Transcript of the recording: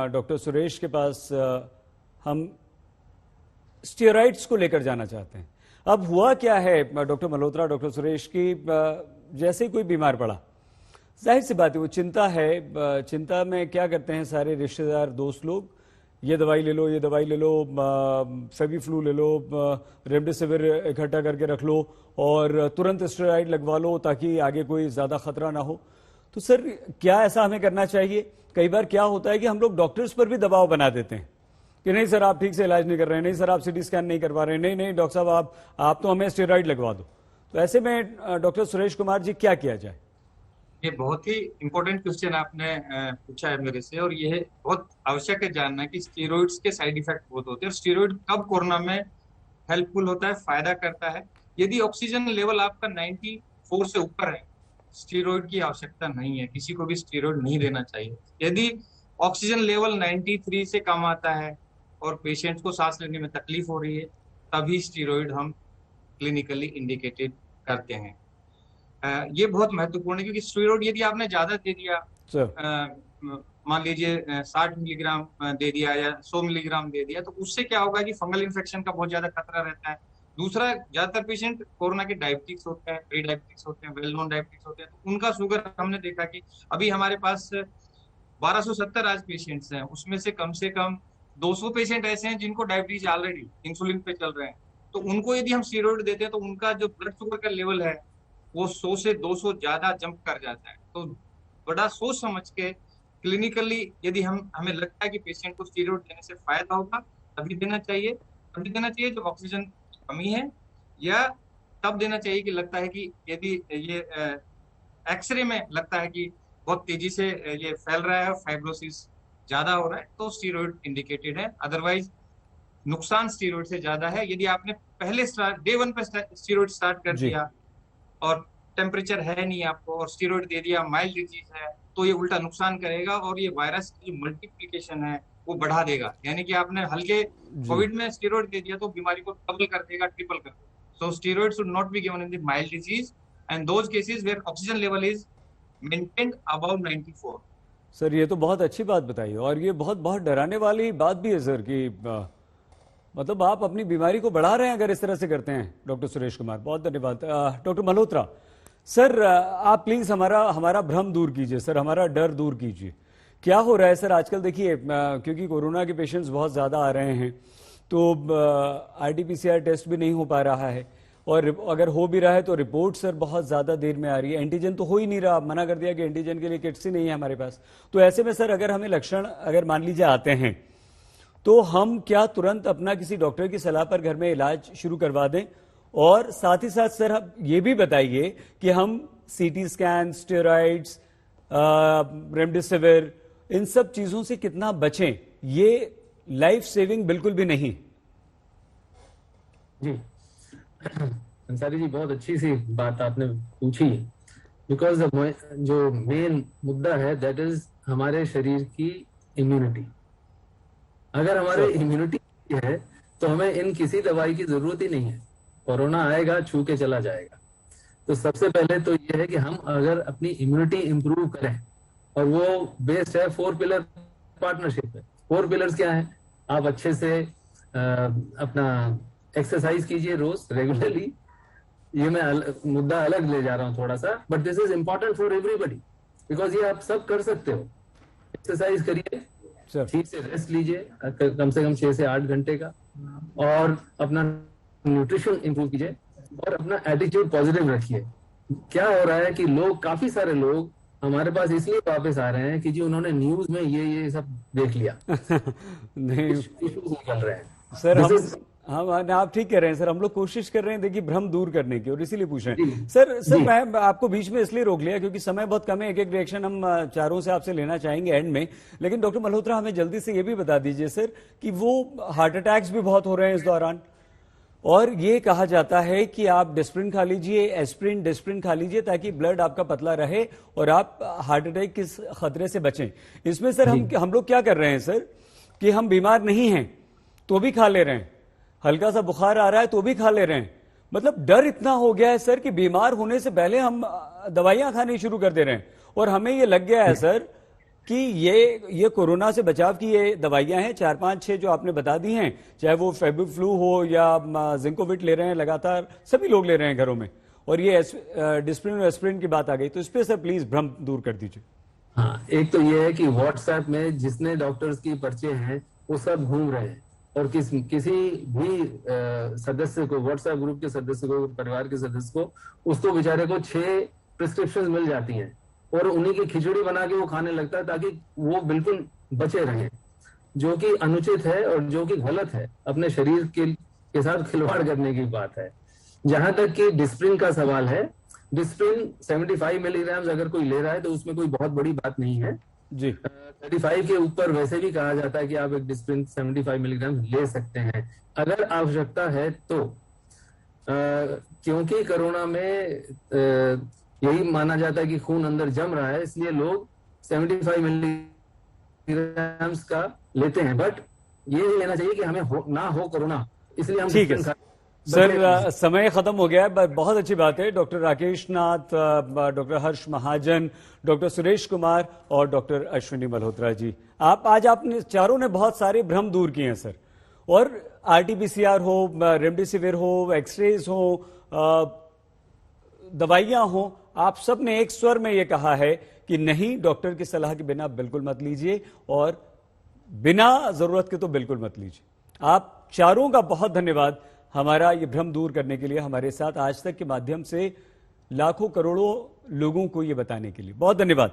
Doctor Suresh के पास हम steroids को लेकर जाना चाहते हैं। अब हुआ क्या है डॉक्टर मल्होत्रा, डॉक्टर सुरेश की जैसे ही कोई बीमार पड़ा, जाहिर सी बात है वो चिंता है। चिंता में क्या करते हैं सारे रिश्तेदार दोस्त लोग, ये दवाई ले लो, ये दवाई ले लो, फेबी फ्लू ले लो, रेमडेसिविर इकट्ठा करके रख लो और तुरंत स्टेरॉइड लगवा लो ताकि आगे कोई ज़्यादा खतरा ना हो। तो सर क्या ऐसा हमें करना चाहिए? कई बार क्या होता है कि हम लोग डॉक्टर्स पर भी दबाव बना देते हैं कि नहीं सर आप ठीक से इलाज नहीं कर रहे हैं, नहीं सर आप सीटी स्कैन नहीं करवा रहे हैं, नहीं नहीं डॉक्टर साहब आप तो हमें स्टेरॉइड लगवा दो। तो ऐसे में डॉक्टर सुरेश कुमार जी क्या किया जाए? ये बहुत ही इंपॉर्टेंट क्वेश्चन आपने पूछा है मेरे से, और ये बहुत आवश्यक है जानना कि स्टेरॉइड्स के साइड इफेक्ट बहुत होते हैं और स्टेरॉइड कब कोरोना में हेल्पफुल होता है, फायदा करता है। यदि ऑक्सीजन लेवल आपका 94 से ऊपर है, स्टेरॉइड की आवश्यकता नहीं है, किसी को भी स्टेरॉइड नहीं देना चाहिए। यदि ऑक्सीजन लेवल 93 से कम आता है और पेशेंट को सांस लेने में तकलीफ हो रही है, तभी स्टेरॉइड हम क्लिनिकली इंडिकेटेड करते हैं। ये बहुत महत्वपूर्ण है क्योंकि स्टेरॉइड यदि आपने ज्यादा दे दिया, मान लीजिए 60 मिलीग्राम दे दिया या 100 मिलीग्राम दे दिया, तो उससे क्या होगा कि फंगल इन्फेक्शन का बहुत ज्यादा खतरा रहता है। दूसरा, ज्यादातर पेशेंट कोरोना के डायबिटिक्स होते हैं, प्री डायबिटिक्स होते हैं, वेल नोन डायबिटिक्स होते हैं, तो उनका शुगर हमने देखा कि अभी हमारे पास 1270 आज पेशेंट्स हैं, उसमें से कम 200 पेशेंट ऐसे हैं जिनको डायबिटीज ऑलरेडी इंसुलिन पे चल रहे हैं। तो उनको यदि हम स्टेरॉइड देते हैं तो उनका जो ब्लड शुगर का लेवल है वो 100 से 200 ज्यादा जंप कर जाता है। तो बड़ा सोच समझ के क्लिनिकली यदि हमें लगता है कि पेशेंट को स्टेरॉइड देने से फायदा होगा, तभी देना चाहिए। तभी देना चाहिए जब ऑक्सीजन की कमी है, या तब देना चाहिए कि लगता है कि यदि ये एक्सरे में लगता है कि बहुत तेजी से ये फैल रहा है, फाइब्रोसिस ज्यादा हो रहा है, तो स्टेरॉइड इंडिकेटेड है। अदरवाइज नुकसान स्टेरॉइड से ज्यादा है। यदि आपने पहले डे 1 पे स्टेरॉइड स्टार्ट कर दिया और टेम्परेचर है नहीं आपको और स्टेरॉइड दे दिया, माइल्ड डिजीज है, तो ये उल्टा नुकसान करेगा और ये वायरस की जो मल्टीप्लिकेशन है वो बढ़ा देगा। यानी कि आपने हल्के कोविड में स्टेरॉइड दे दिया तो बीमारी को डबल कर देगा, ट्रिपल कर देगा। So steroid should not be given in the mild disease and those cases where oxygen level is maintained above 94। Sir ये तो बहुत अच्छी बात बताई और ये बहुत बहुत डराने वाली बात भी है सर कि मतलब आप अपनी बीमारी को बढ़ा रहे हैं अगर इस तरह से करते हैं। डॉक्टर सुरेश कुमार, बहुत धन्यवाद। डॉक्टर मल्होत्रा सर, आप प्लीज हमारा भ्रम दूर कीजिए सर, हमारा डर दूर कीजिए। क्या हो रहा है सर आजकल? देखिए क्योंकि कोरोना के पेशेंट्स बहुत ज़्यादा आ रहे हैं तो RT-PCR टेस्ट भी नहीं हो पा रहा है, और अगर हो भी रहा है तो रिपोर्ट सर बहुत ज़्यादा देर में आ रही है। एंटीजन तो हो ही नहीं रहा, मना कर दिया कि एंटीजन के लिए किट्स ही नहीं है हमारे पास। तो ऐसे में सर अगर हमें लक्षण अगर मान लीजिए आते हैं तो हम क्या तुरंत अपना किसी डॉक्टर की सलाह पर घर में इलाज शुरू करवा दें? और साथ ही साथ सर आप ये भी बताइए कि हम सीटी स्कैन, स्टेरॉइड्स, रेमडेसिविर, इन सब चीजों से कितना बचें? ये लाइफ सेविंग बिल्कुल भी नहीं। जी अंसारी जी, बहुत अच्छी सी बात आपने पूछी, बिकॉज जो मेन मुद्दा है दैट इज हमारे शरीर की इम्यूनिटी। अगर हमारे इम्यूनिटी है तो हमें इन किसी दवाई की जरूरत ही नहीं है। कोरोना आएगा, छू के चला जाएगा। तो सबसे पहले तो ये है कि हम अगर अपनी इम्यूनिटी इंप्रूव करें, और वो बेस्ड है 4 पिलर पार्टनरशिप पे। 4 पिलर्स क्या है? आप अच्छे से अपना एक्सरसाइज कीजिए रोज रेगुलरली। ये मैं मुद्दा अलग ले जा रहा हूँ थोड़ा सा, but this is important for everybody, because ये आप सब कर सकते हो। एक्सरसाइज करिए, ठीक से रेस्ट लीजिए कम से कम 6 से 8 घंटे का, और अपना न्यूट्रिशन इंप्रूव कीजिए और अपना एटीट्यूड पॉजिटिव रखिए। क्या हो रहा है कि काफी सारे लोग हमारे पास इसलिए वापस आ रहे हैं कि जी उन्होंने न्यूज में ये सब देख लिया। नहीं, इश्यूज निकल रहे हैं सर। हम आप ठीक कह रहे हैं सर, हम लोग कोशिश कर रहे हैं देखिए भ्रम दूर करने की, और इसीलिए पूछ रहे हैं सर। मैं आपको बीच में इसलिए रोक लिया क्योंकि समय बहुत कम है। एक रिएक्शन हम चारों से आपसे लेना चाहेंगे एंड में, लेकिन डॉक्टर मल्होत्रा हमें जल्दी से ये भी बता दीजिए सर कि वो हार्ट अटैक्स भी बहुत हो रहे हैं इस दौरान, और ये कहा जाता है कि आप डिस्प्रिन खा लीजिए, एस्प्रिन डिस्प्रिन खा लीजिए ताकि ब्लड आपका पतला रहे और आप हार्ट अटैक के खतरे से बचें। इसमें सर हम लोग क्या कर रहे हैं सर कि हम बीमार नहीं हैं तो भी खा ले रहे हैं, हल्का सा बुखार आ रहा है तो भी खा ले रहे हैं। मतलब डर इतना हो गया है सर कि बीमार होने से पहले हम दवाइयां खानी शुरू कर दे रहे हैं, और हमें ये लग गया है सर कि ये कोरोना से बचाव की ये दवाइयां हैं 4-5-6 जो आपने बता दी हैं, चाहे वो फेबिफ्लू हो या जिंकोविट ले रहे हैं लगातार, सभी लोग ले रहे हैं घरों में, और ये डिस्प्रिन और एस्प्रिन की बात आ गई, तो इस पे सर प्लीज भ्रम दूर कर दीजिए। हाँ, एक तो ये है कि व्हाट्सएप में जितने डॉक्टर्स की पर्चे हैं वो सब घूम रहे हैं, और किसी भी सदस्य को, व्हाट्सएप ग्रुप के सदस्य को, परिवार के सदस्य को, उसको बेचारे को 6 प्रिस्क्रिप्शन मिल जाती हैं और उन्हीं की खिचड़ी बना के वो खाने लगता है ताकि वो बिल्कुल बचे रहें, जो कि अनुचित है और जो कि गलत है, अपने शरीर के साथ खिलवाड़ करने की बात है। जहां तक कि डिस्प्रिन का सवाल है, डिस्प्रिन 75 मिलीग्राम अगर कोई ले रहा है तो उसमें कोई बहुत बड़ी बात नहीं है जी। 35 के ऊपर वैसे भी कहा जाता है कि आप एक डिस्प्रिन 75 मिलीग्राम ले सकते हैं अगर आवश्यकता है तो। क्योंकि कोरोना में यही माना जाता है कि खून अंदर जम रहा है, इसलिए लोग 75 मिलीग्राम का लेते हैं, बट ये नहीं लेना चाहिए कि हमें ना हो कोरोना, इसलिए हम ठीक है सर, समय खत्म हो गया है। बहुत अच्छी बात है। डॉक्टर राकेश नाथ, डॉक्टर हर्ष महाजन, डॉक्टर सुरेश कुमार और डॉक्टर अश्विनी मल्होत्रा जी, आज आपने चारों ने बहुत सारे भ्रम दूर किए हैं सर। और आरटीपीसीआर हो, रेमडेसिविर हो, एक्सरेज हो, दवाइयां हो, आप सब ने एक स्वर में यह कहा है कि नहीं, डॉक्टर की सलाह के बिना बिल्कुल मत लीजिए, और बिना जरूरत के तो बिल्कुल मत लीजिए। आप चारों का बहुत धन्यवाद हमारा ये भ्रम दूर करने के लिए, हमारे साथ आज तक के माध्यम से लाखों करोड़ों लोगों को ये बताने के लिए। बहुत धन्यवाद।